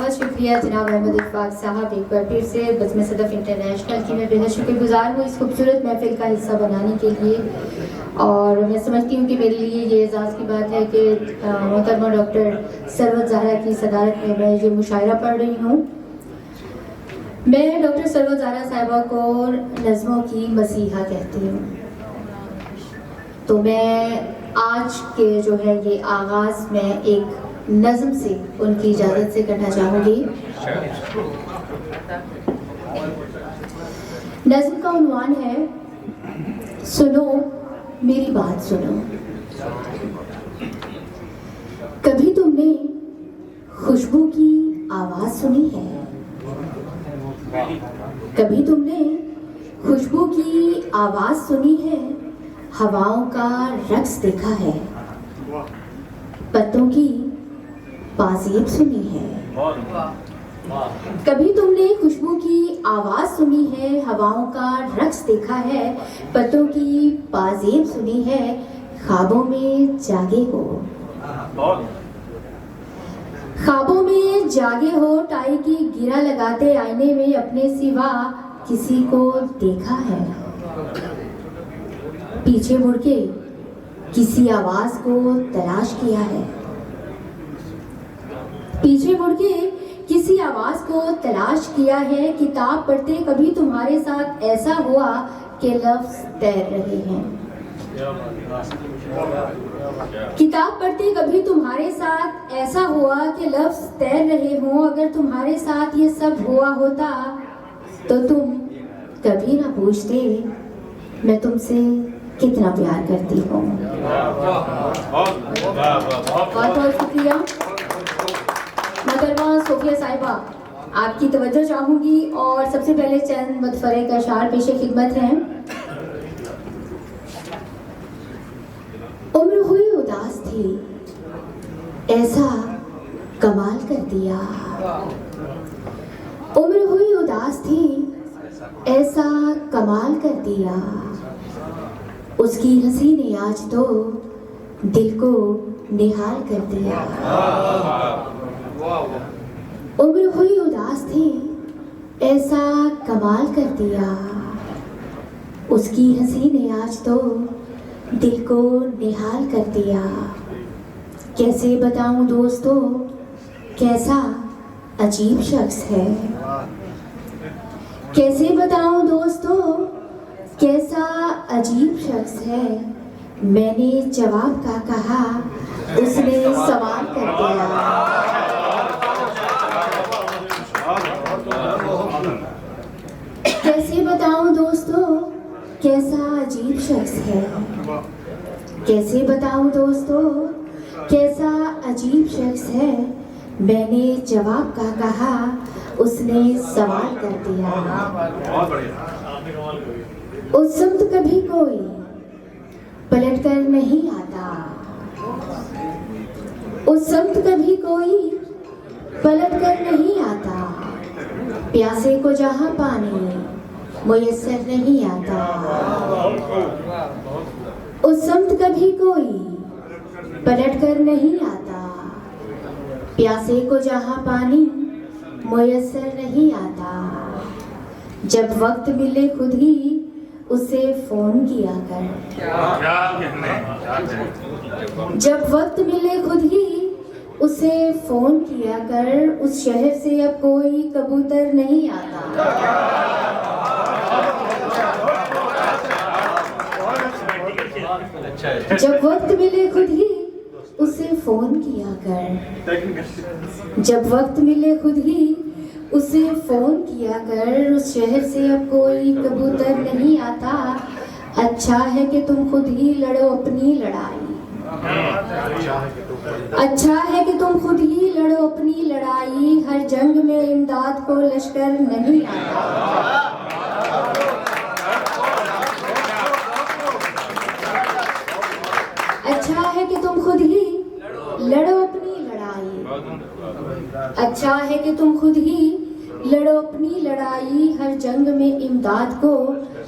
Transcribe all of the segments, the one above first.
बहुत शुक्रिया जनाब अहमद इत्तफाक साहब, एक बार फिर से बज़्म सदफ़ इंटरनेशनल की मैं बेहद शुक्रगुज़ार हूँ इस खूबसूरत महफिल का हिस्सा बनाने के लिए। और मैं समझती हूँ कि मेरे लिए ये एजाज़ की बात है कि मोहतरमा डॉक्टर सरवत ज़हरा की सदारत में मैं ये मुशायरा पढ़ रही हूँ। मैं डॉक्टर सरवत ज़हरा साहिबा को नज़्मों की मसीहा कहती हूँ। तो मैं आज के जो है ये आगाज़ में एक नज़्म से उनकी इजाज़त से करना चाहूँगी। नज़्म का उन्वान है सुनो मेरी बात सुनो। कभी तुमने खुशबू की आवाज़ सुनी है? कभी तुमने खुशबू की आवाज़ सुनी है? हवाओं का रक्स देखा है? पत्तों की पाज़ीब सुनी है? कभी तुमने खुशबू की आवाज़ सुनी है? हवाओं का रक्स देखा है? पत्तों की पाज़ीब सुनी है? ख्वाबों में जागे हो, ख्वाबों में जागे हो, टाई की गिरा लगाते आईने में अपने सिवा किसी को देखा है? पीछे मुड़ के किसी आवाज़ को तलाश किया है? पीछे मुड़ के किसी आवाज़ को तलाश किया है? किताब पढ़ते कभी तुम्हारे साथ ऐसा हुआ कि लफ्ज़ तैर रहे हैं? किताब पढ़ते कभी तुम्हारे साथ ऐसा हुआ कि लफ्ज़ तैर रहे हों? अगर तुम्हारे साथ ये सब हुआ होता तो तुम कभी ना पूछते मैं तुमसे कितना प्यार करती हूँ। बहुत बहुत शुक्रिया। मोहतरमा सोफिया साहिबा, आपकी तवज्जो चाहूँगी और सबसे पहले चंद मदफरे का अशार पेशे खिदमत हैं। उम्र हुई उदास थी, ऐसा कमाल कर दिया। उम्र हुई उदास थी, ऐसा कमाल कर दिया। उसकी हंसी ने आज तो दिल को निहाल कर दिया। उम्र हुई उदास थी, ऐसा कमाल कर दिया। उसकी हंसी ने आज तो दिल को निहाल कर दिया। कैसे बताऊं दोस्तों कैसा अजीब शख्स है? कैसे बताऊं दोस्तों कैसा अजीब शख्स है? मैंने जवाब का कहा, उसने सवाल कर दिया। कैसे बताऊं दोस्तों कैसा अजीब शख्स है? कैसे बताऊं दोस्तों कैसा अजीब शख्स है? मैंने जवाब का कहा, उसने सवाल कर दिया। उस समत कभी कोई पलट कर नहीं आता। उस समत कभी कोई पलट कर नहीं आता। प्यासे को जहां पानी मुयस्सर नहीं आता। उस समत कभी कोई पलट कर नहीं आता। प्यासे को जहां पानी मुयस्सर नहीं आता। जब वक्त मिले खुद ही उसे फोन किया कर। जब वक्त मिले खुद ही उसे फोन किया कर। उस शहर से अब कोई कबूतर नहीं आता। जब वक्त मिले खुद ही उसे फोन किया कर। जब वक्त मिले खुद ही उसे फोन किया कर। उस शहर से अब कोई कबूतर नहीं आता। अच्छा है कि तुम खुद ही लड़ो अपनी लड़ाई। अच्छा है कि तुम खुद ही लड़ो अपनी लड़ाई। हर जंग में इमदाद को लश्कर नहीं आता। अच्छा है कि तुम खुद ही लड़ो अपनी लड़ाई। अच्छा है कि तुम खुद ही लड़ो अपनी लड़ाई। हर जंग में इमदाद को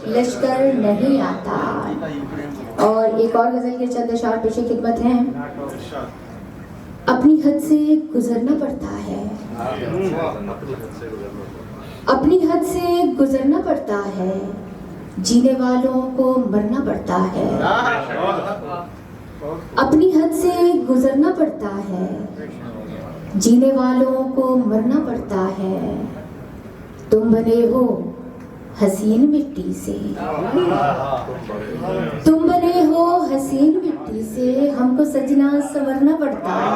लश्कर नहीं आता। और एक और गजल के चंद अशार पेशे खिदमत हैं। अपनी हद से गुजरना पड़ता है। अपनी हद से गुजरना पड़ता है, जीने वालों को मरना पड़ता है। अपनी हद से गुजरना पड़ता है, जीने वालों को मरना पड़ता है। तुम बने हो हसीन मिट्टी से, तुम बने हो हसीन मिट्टी से, हमको सजना संवरना पड़ता है।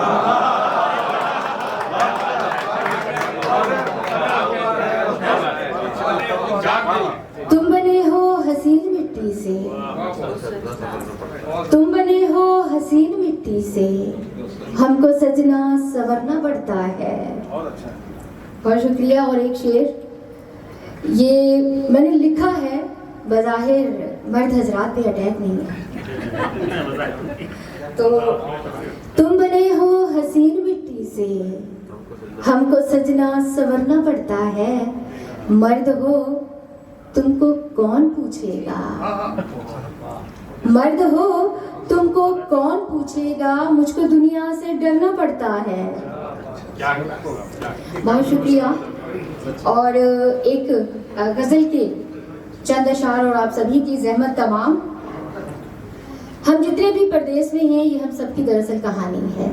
तुम बने हो हसीन मिट्टी से, तुम बने हो हसीन मिट्टी से, हमको सजना संवरना पड़ता है। बहुत शुक्रिया। और एक शेर ये मैंने लिखा है, बज़ाहिर मर्द हजरात पे अटैक नहीं है। तो तुम बने हो हसीन मिट्टी से, हमको सजना संवरना पड़ता है। मर्द हो तुमको कौन पूछेगा, मर्द हो तुमको कौन पूछेगा, मुझको दुनिया से डरना पड़ता है। बहुत शुक्रिया। और एक गजल के चंद अशार और आप सभी की जहमत तमाम। हम जितने भी प्रदेश में हैं, ये हम सबकी दरअसल कहानी है,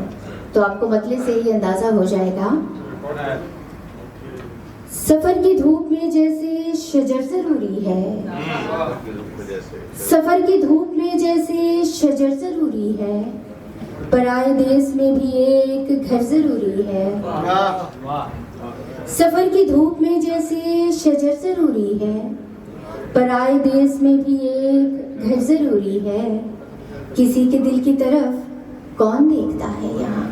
तो आपको मतले से ही अंदाजा हो जाएगा। सफर की धूप में जैसे शजर जरूरी है, सफर की धूप में जैसे शजर जरूरी है, पराए देश में भी एक घर जरूरी है। सफर की धूप में जैसे शजर जरूरी है, पराए देश में भी एक घर जरूरी है। किसी के दिल की तरफ कौन देखता है यहाँ,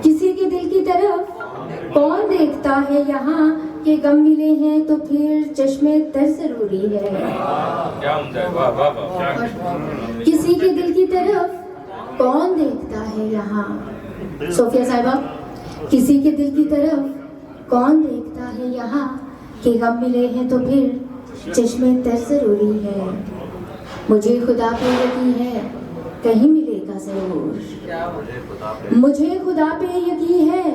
किसी के दिल की तरफ कौन देखता है यहाँ, के गम मिले हैं तो फिर चश्मे तर जरूरी है। किसी के दिल की तरफ कौन देखता है यहाँ, सोफिया साहिबा, किसी के दिल की तरफ कौन देखता है यहाँ, कि गम मिले हैं तो फिर चश्मे तर जरूरी है। मुझे खुदा पे यकीन है कहीं मिलेगा जरूर, मुझे खुदा पे यकीन है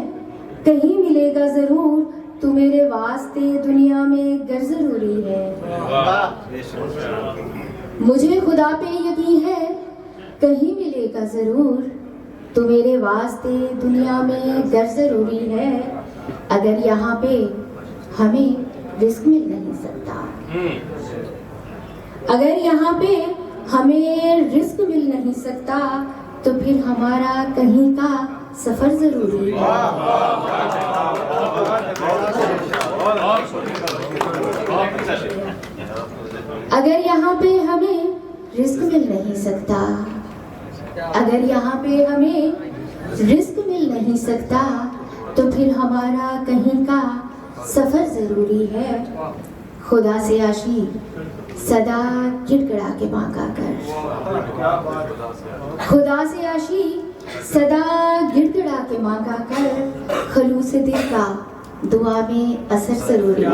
कहीं मिलेगा जरूर, तू मेरे वास्ते दुनिया में घर जरूरी है। मुझे खुदा पे यकीन है कहीं मिलेगा जरूर, तू मेरे वास्ते दुनिया में घर जरूरी है। अगर यहाँ पे हमें रिस्क मिल नहीं सकता, अगर यहाँ पे हमें रिस्क मिल नहीं सकता, तो फिर हमारा कहीं का सफर जरूरी है। अगर यहाँ पे हमें रिस्क मिल नहीं सकता, अगर यहाँ पे हमें रिस्क मिल नहीं सकता, तो फिर हमारा कहीं का सफर जरूरी है। खुदा से आशी सदा गिड़गिड़ा के मांगा कर, खुदा से आशी सदा गिड़गिड़ा के मांगा कर, खलूस दिल का दुआ में असर जरूरी है।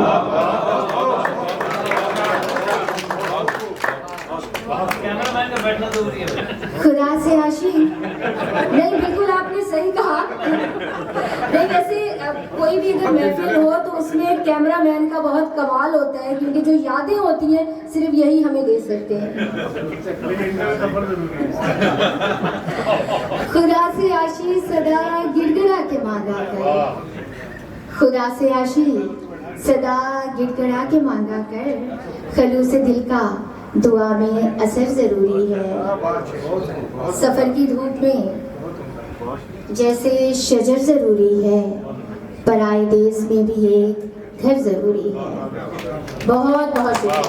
खुदा से आशी, नहीं बिल्कुल आपने सही कहा। नहीं वैसे कोई भी अगर महफिल हो तो उसमें कैमरामैन का बहुत कमाल होता है, क्योंकि जो यादें होती हैं सिर्फ यही हमें दे सकते हैं। खुदा से आशी सदा गिड़गिड़ा के मांगा कर, खुदा से आशी सदा गिड़गिड़ा के मांगा कर, खलूस दिल का दुआ में असर जरूरी है। सफर की धूप में जैसे शजर जरूरी है, पराए देश में भी एक घर जरूरी है। बहुत बहुत शुक्रिया।